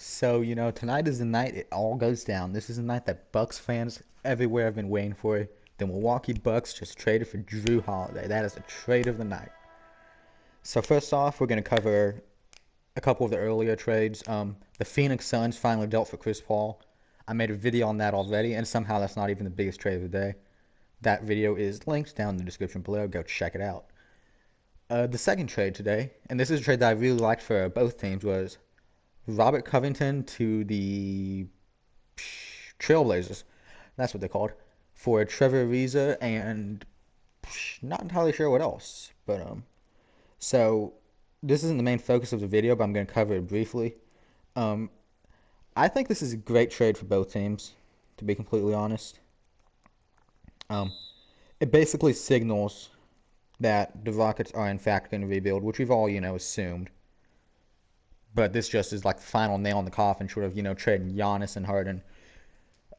So, tonight is the night it all goes down. This is the night that Bucks fans everywhere have been waiting for. The Milwaukee Bucks just traded for Jrue Holiday. That is the trade of the night. So first off, we're going to cover a couple of the earlier trades. The Phoenix Suns finally dealt for Chris Paul. I made a video on that already, and somehow that's not even the biggest trade of the day. That video is linked down in the description below. Go check it out. The second trade today, and this is a trade that I really liked for both teams, was Robert Covington to the Trailblazers. That's what they're called. For Trevor Ariza and not entirely sure what else. So this isn't the main focus of the video, but I'm going to cover it briefly. Um, I think this is a great trade for both teams, to be completely honest. Um, it basically signals that the Rockets are in fact going to rebuild, which we've all, assumed. But this just is like the final nail in the coffin, sort of, trading Giannis and Harden.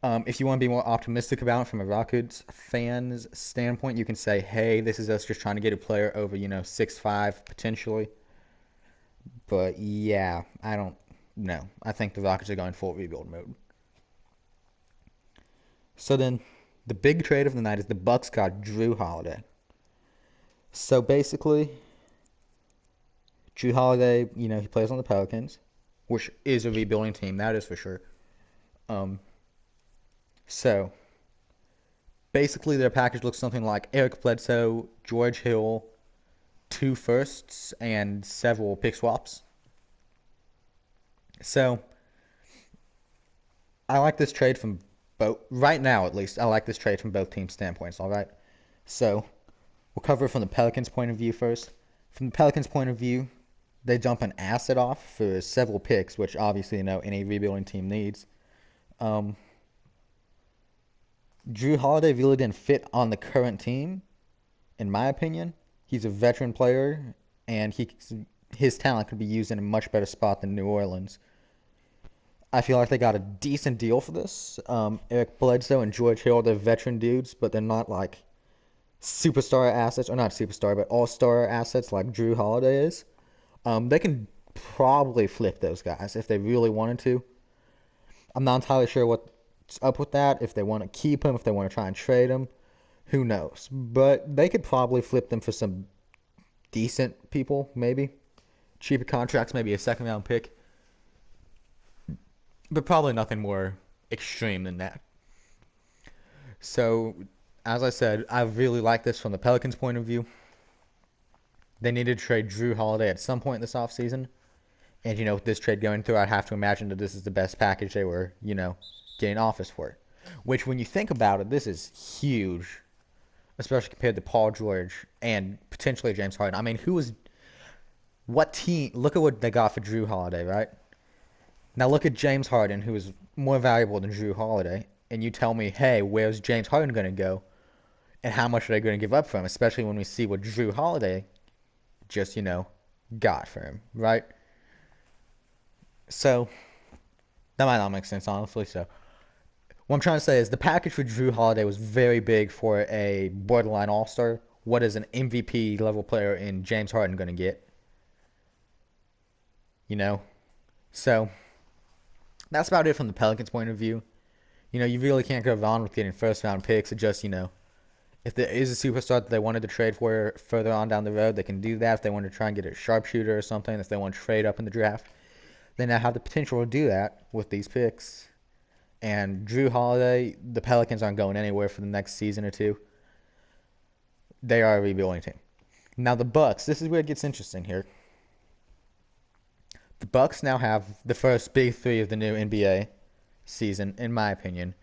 If you want to be more optimistic about it from a Rockets fan's standpoint, you can say, hey, this is us just trying to get a player over, 6'5", potentially. But yeah, I don't know. I think the Rockets are going full rebuild mode. So then, the big trade of the night is the Bucks got Jrue Holiday. So basically, Jrue Holiday, he plays on the Pelicans, which is a rebuilding team, that is for sure. Um, so basically, their package looks something like Eric Bledsoe, George Hill, 2 firsts, and several pick swaps. So I like this trade from both, right now at least, I like this trade from both teams' standpoints, all right? So we'll cover it from the Pelicans' point of view first. From the Pelicans' point of view, they dump an asset off for several picks, which obviously any rebuilding team needs. Um, Jrue Holiday really didn't fit on the current team, in my opinion. He's a veteran player, and his talent could be used in a much better spot than New Orleans. I feel like they got a decent deal for this. Eric Bledsoe and George Hill, they're veteran dudes, but they're not like superstar assets, or not superstar, but all-star assets like Jrue Holiday is. They can probably flip those guys if they really wanted to. I'm not entirely sure what's up with that. If they want to keep him, if they want to try and trade him, who knows? But they could probably flip them for some decent people, maybe cheaper contracts, maybe a second round pick, but probably nothing more extreme than that. So, as I said, I really like this from the Pelicans' point of view. They needed to trade Jrue Holiday at some point this offseason. And, with this trade going through, I'd have to imagine that this is the best package they were, getting offers for. Which, when you think about it, this is huge, especially compared to Paul George and potentially James Harden. I mean, what team, look at what they got for Jrue Holiday, right? Now look at James Harden, who is more valuable than Jrue Holiday, and you tell me, hey, where's James Harden going to go? And how much are they going to give up for him, especially when we see what Jrue Holiday just, got for him, right? So, that might not make sense, honestly. So, what I'm trying to say is the package for Jrue Holiday was very big for a borderline all-star. What is an MVP level player in James Harden going to get? You know? So, that's about it from the Pelicans' point of view. You really can't go wrong with getting first-round picks. It just, if there is a superstar that they wanted to trade for further on down the road, they can do that. If they want to try and get a sharpshooter or something, if they want to trade up in the draft, they now have the potential to do that with these picks. And Jrue Holiday, the Pelicans aren't going anywhere for the next season or two. They are a rebuilding team. Now the Bucks, this is where it gets interesting here. The Bucks now have the first big three of the new NBA season, in my opinion.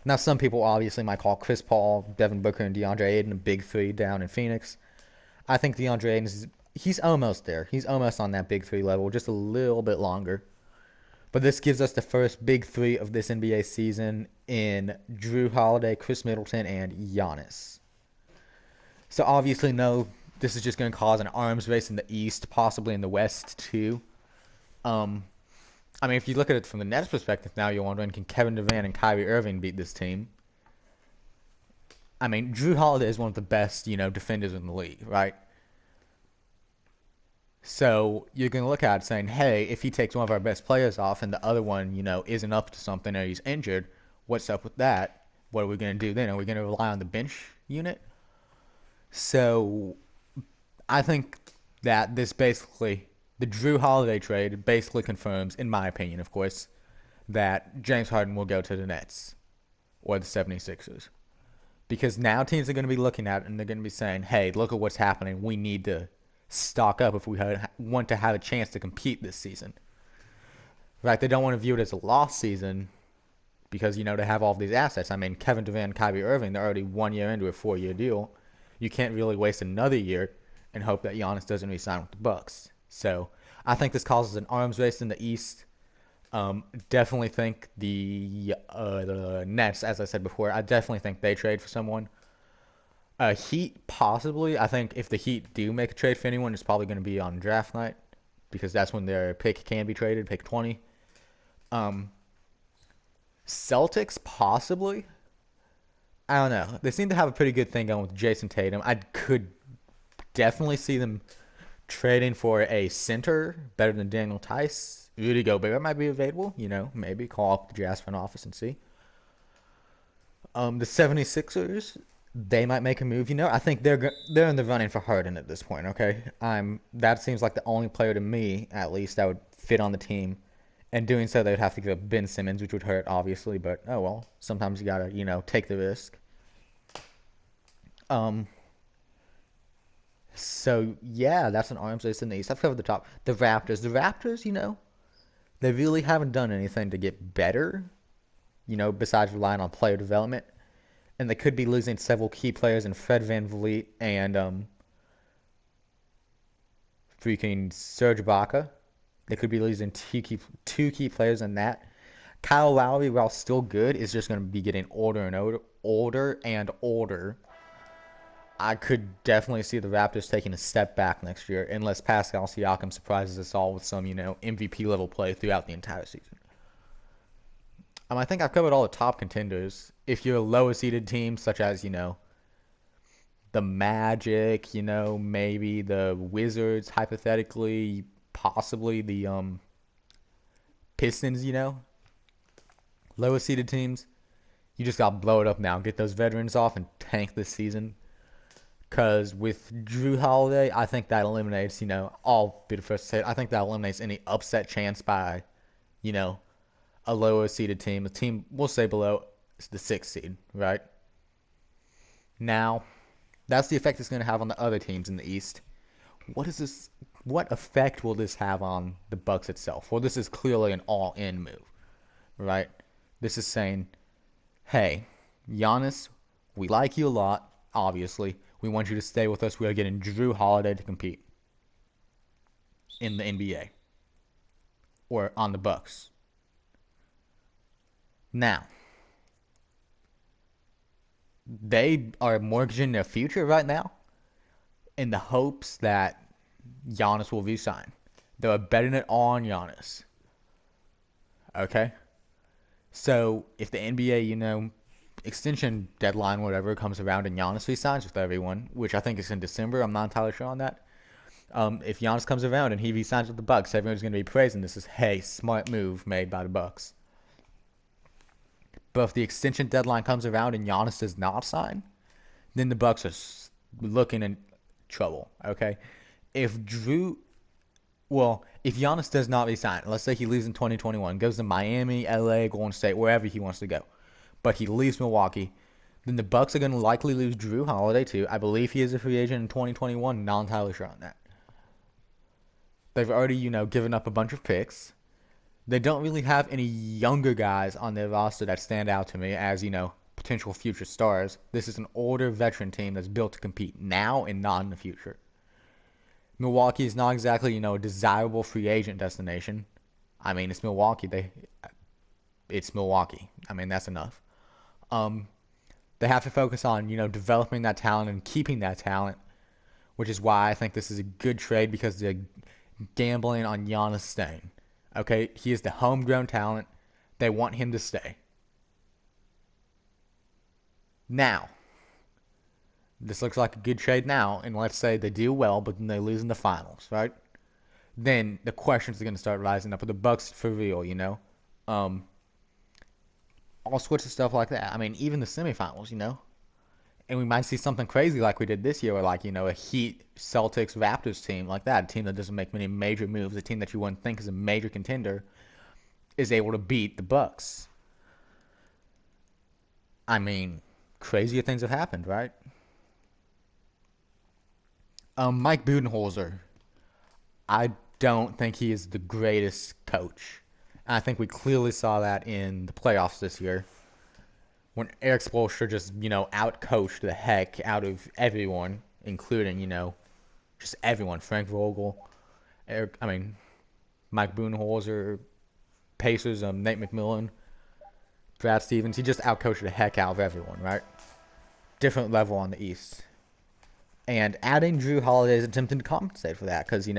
Now some people obviously might call Chris Paul, Devin Booker, and DeAndre Ayton a big three down in Phoenix. I think DeAndre Ayton he's almost there. He's almost on that big three level, just a little bit longer. But this gives us the first big three of this NBA season in Jrue Holiday, Chris Middleton, and Giannis. So obviously, no, this is just going to cause an arms race in the East, possibly in the West too. Um, I mean, if you look at it from the Nets' perspective now, you're wondering, can Kevin Durant and Kyrie Irving beat this team? I mean, Jrue Holiday is one of the best, defenders in the league, right? So you're going to look at it saying, hey, if he takes one of our best players off and the other one, isn't up to something or he's injured, what's up with that? What are we going to do then? Are we going to rely on the bench unit? So I think that the Jrue Holiday trade basically confirms, in my opinion, of course, that James Harden will go to the Nets or the 76ers. Because now teams are going to be looking at it and they're going to be saying, hey, look at what's happening. We need to stock up if we want to have a chance to compete this season. Right? They don't want to view it as a lost season because, they have all these assets. I mean, Kevin Durant and Kyrie Irving, they're already 1 year into a 4-year deal. You can't really waste another year and hope that Giannis doesn't re-sign with the Bucks. So I think this causes an arms race in the East. Definitely think the Nets, as I said before, I definitely think they trade for someone. Heat, possibly. I think if the Heat do make a trade for anyone, it's probably going to be on draft night because that's when their pick can be traded, pick 20. Um, Celtics, possibly. I don't know. They seem to have a pretty good thing going with Jason Tatum. I could definitely see them trading for a center better than Daniel Tice. Rudy Gobert might be available. Maybe call up the Jazz front office and see. The 76ers, they might make a move. I think they're in the running for Harden at this point. Okay, that seems like the only player to me, at least, that would fit on the team. And doing so, they would have to give up Ben Simmons, which would hurt, obviously. But oh well, sometimes you gotta take the risk. Um. So yeah, that's an arms race in the East. I've covered the top. The Raptors. The Raptors, they really haven't done anything to get better. Besides relying on player development, and they could be losing several key players in Fred VanVleet and freaking Serge Ibaka. They could be losing two key players in that. Kyle Lowry, while still good, is just going to be getting older and older. I could definitely see the Raptors taking a step back next year unless Pascal Siakam surprises us all with some, MVP level play throughout the entire season. I think I've covered all the top contenders. If you're a lower seeded team, such as, the Magic, maybe the Wizards, hypothetically, possibly the Pistons, lower seeded teams, you just got to blow it up now. Get those veterans off and tank this season. Because with Jrue Holiday, I think that eliminates, I'll be the first to say it, I think that eliminates any upset chance by, you know, a lower seeded team. A team, we'll say below the 6th seed, right? Now, that's the effect it's going to have on the other teams in the East. What is this? What effect will this have on the Bucks itself? Well, this is clearly an all-in move, right? This is saying, hey, Giannis, we like you a lot, obviously. We want you to stay with us. We are getting Jrue Holiday to compete in the NBA or on the Bucks. Now, they are mortgaging their future right now in the hopes that Giannis will resign. They're betting it all on Giannis. Okay? So, if the NBA, extension deadline, whatever, comes around and Giannis resigns with everyone, which I think is in December, I'm not entirely sure on that. If Giannis comes around and he resigns with the Bucks, everyone's going to be praising this as, hey, smart move made by the Bucks. But if the extension deadline comes around and Giannis does not sign, then the Bucks are looking in trouble. Okay, if if Giannis does not resign, let's say he leaves in 2021, goes to Miami, LA, Golden State, wherever he wants to go, but he leaves Milwaukee, then the Bucks are going to likely lose Jrue Holiday too. I believe he is a free agent in 2021. Not entirely sure on that. They've already, given up a bunch of picks. They don't really have any younger guys on their roster that stand out to me as, potential future stars. This is an older veteran team that's built to compete now and not in the future. Milwaukee is not exactly, a desirable free agent destination. I mean, it's Milwaukee. It's Milwaukee. I mean, that's enough. They have to focus on, developing that talent and keeping that talent, which is why I think this is a good trade because they're gambling on Giannis staying. Okay, he is the homegrown talent. They want him to stay. Now, this looks like a good trade now, and let's say they do well, but then they lose in the finals, right? then the questions are going to start rising up. Are the Bucks for real? Um, all sorts of stuff like that. I mean, even the semifinals. And we might see something crazy like we did this year, or like a Heat, Celtics, Raptors team like that, a team that doesn't make many major moves, a team that you wouldn't think is a major contender, is able to beat the Bucks. I mean, crazier things have happened, right? Mike Budenholzer, I don't think he is the greatest coach. And I think we clearly saw that in the playoffs this year when Eric Spoelstra just, out-coached the heck out of everyone, including, just everyone. Frank Vogel, Mike Budenholzer, Pacers, Nate McMillan, Brad Stevens. He just out-coached the heck out of everyone, right? Different level on the East. And adding Jrue Holiday is attempting to compensate for that because,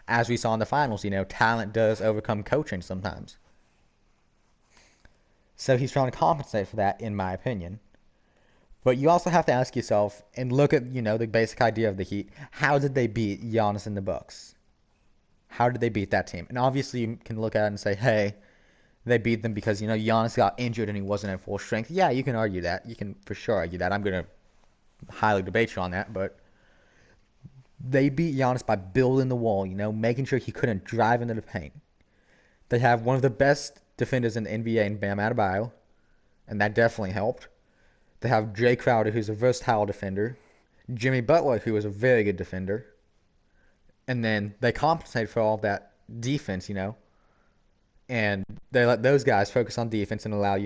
as we saw in the finals, talent does overcome coaching sometimes. So he's trying to compensate for that, in my opinion. But you also have to ask yourself and look at, the basic idea of the Heat. How did they beat Giannis and the Bucks? How did they beat that team? And obviously you can look at it and say, hey, they beat them because, Giannis got injured and he wasn't at full strength. Yeah, you can argue that. You can for sure argue that. I'm going to highly debate you on that. But they beat Giannis by building the wall, making sure he couldn't drive into the paint. They have one of the best defenders in the NBA in Bam Adebayo, and that definitely helped. They have Jay Crowder, who's a versatile defender, Jimmy Butler, who is a very good defender, and then they compensate for all that defense, and they let those guys focus on defense and allow,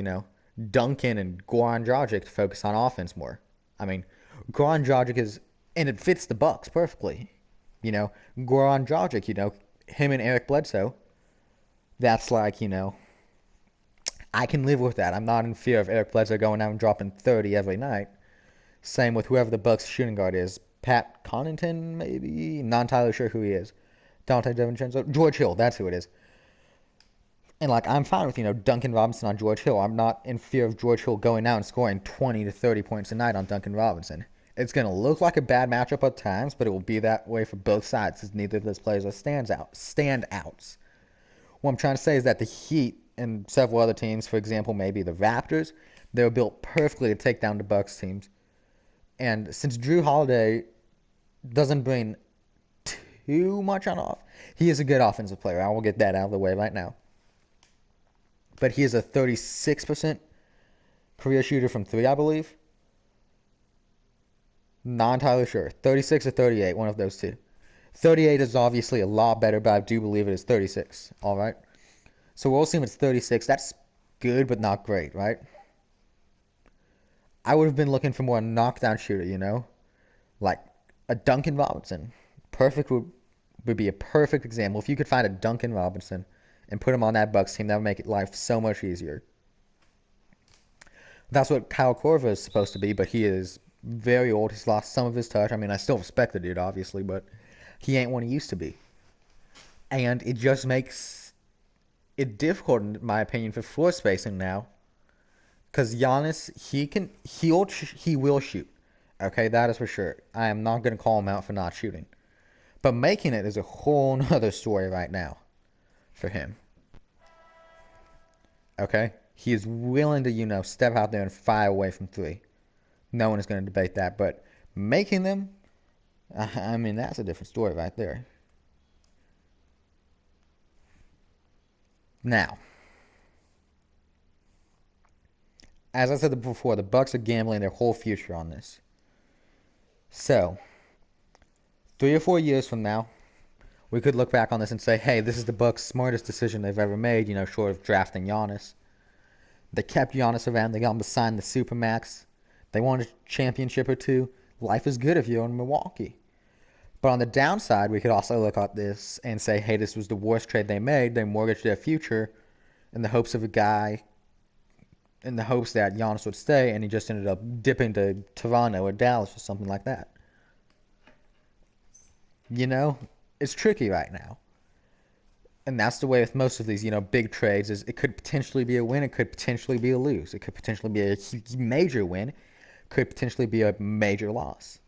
Duncan and Goran Dragic to focus on offense more. I mean, Goran Dragic is, and it fits the Bucks perfectly. Goran Dragic, him and Eric Bledsoe, that's like, I can live with that. I'm not in fear of Eric Bledsoe going out and dropping 30 every night. Same with whoever the Bucks shooting guard is. Pat Connaughton, maybe? Not entirely sure who he is. Dante DiVincenzo? George Hill, that's who it is. And, I'm fine with, Duncan Robinson on George Hill. I'm not in fear of George Hill going out and scoring 20 to 30 points a night on Duncan Robinson. It's going to look like a bad matchup at times, but it will be that way for both sides because neither of those players are standouts. What I'm trying to say is that the Heat and several other teams, for example, maybe the Raptors, they were built perfectly to take down the Bucks teams. And since Jrue Holiday doesn't bring too much on off, he is a good offensive player. I will get that out of the way right now. But he is a 36% career shooter from three, I believe. Not entirely sure. 36 or 38, one of those two. 38 is obviously a lot better, but I do believe it is 36. All right. So we'll assume it's 36. That's good, but not great, right? I would have been looking for more knockdown shooter, like a Duncan Robinson. Perfect would be a perfect example. If you could find a Duncan Robinson and put him on that Bucks team, that would make life so much easier. That's what Kyle Korver is supposed to be, but he is very old. He's lost some of his touch. I mean, I still respect the dude, obviously, but he ain't what he used to be. And it just makes it difficult, in my opinion, for floor spacing now. Because Giannis, he will shoot. Okay, that is for sure. I am not going to call him out for not shooting. But making it is a whole other story right now for him. Okay? He is willing to, step out there and fire away from three. No one is going to debate that. But making them, I mean, that's a different story right there. Now, as I said before, the Bucks are gambling their whole future on this. So, 3 or 4 years from now, we could look back on this and say, hey, this is the Bucks' smartest decision they've ever made, short of drafting Giannis. They kept Giannis around. They got him to sign the Supermax. They won a championship or two. Life is good if you're in Milwaukee. But on the downside, we could also look at this and say, hey, this was the worst trade they made. They mortgaged their future in the hopes of a guy, in the hopes that Giannis would stay, and he just ended up dipping to Toronto or Dallas or something like that. It's tricky right now. And that's the way with most of these, big trades is it could potentially be a win. It could potentially be a lose. It could potentially be a major win. Could potentially be a major loss.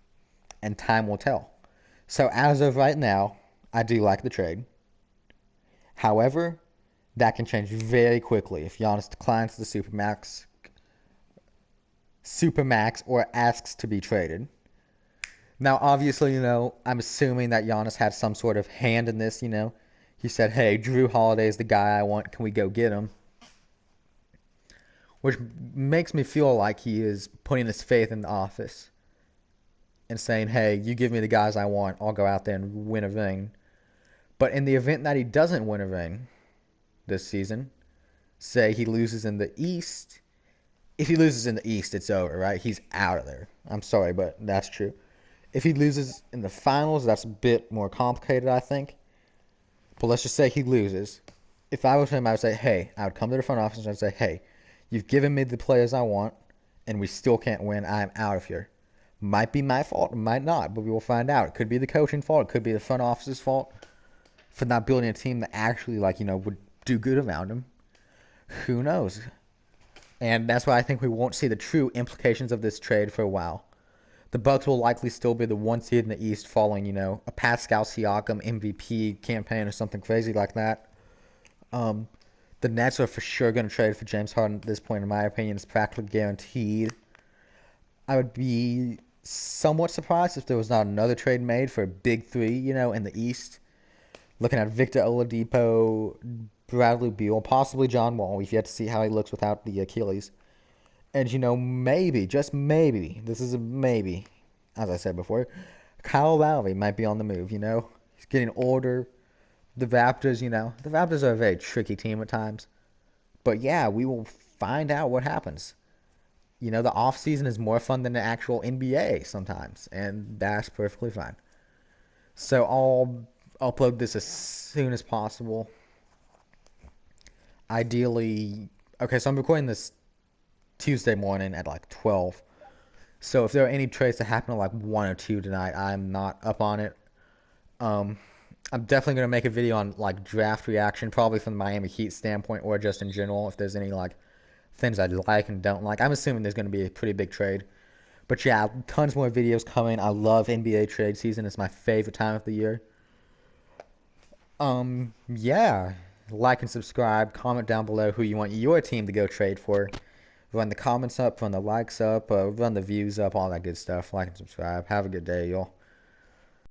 And time will tell. So as of right now, I do like the trade. However, that can change very quickly if Giannis declines the supermax or asks to be traded. Now, obviously, I'm assuming that Giannis had some sort of hand in this. He said, "Hey, Jrue Holiday is the guy I want. Can we go get him?" Which makes me feel like he is putting his faith in the office and saying, "Hey, you give me the guys I want. I'll go out there and win a ring." But in the event that he doesn't win a ring this season, say he loses in the East. If he loses in the East, it's over, right? He's out of there. I'm sorry, but that's true. If he loses in the finals, that's a bit more complicated, I think. But let's just say he loses. If I was him, I would say, hey, I would come to the front office and I'd say, hey, you've given me the players I want, and we still can't win. I'm out of here. Might be my fault, might not, but we will find out. It could be the coaching fault. It could be the front office's fault for not building a team that actually, would do good around him. Who knows? And that's why I think we won't see the true implications of this trade for a while. The Bucks will likely still be the one seed in the East following, a Pascal Siakam MVP campaign or something crazy like that. The Nets are for sure going to trade for James Harden at this point, in my opinion. It's practically guaranteed. I would be somewhat surprised if there was not another trade made for a big three, in the East. Looking at Victor Oladipo, Bradley Beal, possibly John Wall. We've yet to see how he looks without the Achilles. And, maybe, just maybe, this is a maybe, as I said before, Kyle Lowry might be on the move, He's getting older. The Raptors, the Raptors are a very tricky team at times. But, yeah, we will find out what happens. The offseason is more fun than the actual NBA sometimes, and that's perfectly fine. So I'll upload this as soon as possible. Ideally, okay, so I'm recording this Tuesday morning at 12. So if there are any trades that happen at 1 or 2 tonight, I'm not up on it. I'm definitely going to make a video on draft reaction, probably from the Miami Heat standpoint or just in general, if there's any things I like and don't like. I'm assuming there's going to be a pretty big trade. But yeah, tons more videos coming. I love NBA trade season. It's my favorite time of the year. Yeah. Like and subscribe. Comment down below who you want your team to go trade for. Run the comments up, run the likes up, run the views up, all that good stuff. Like and subscribe. Have a good day, y'all.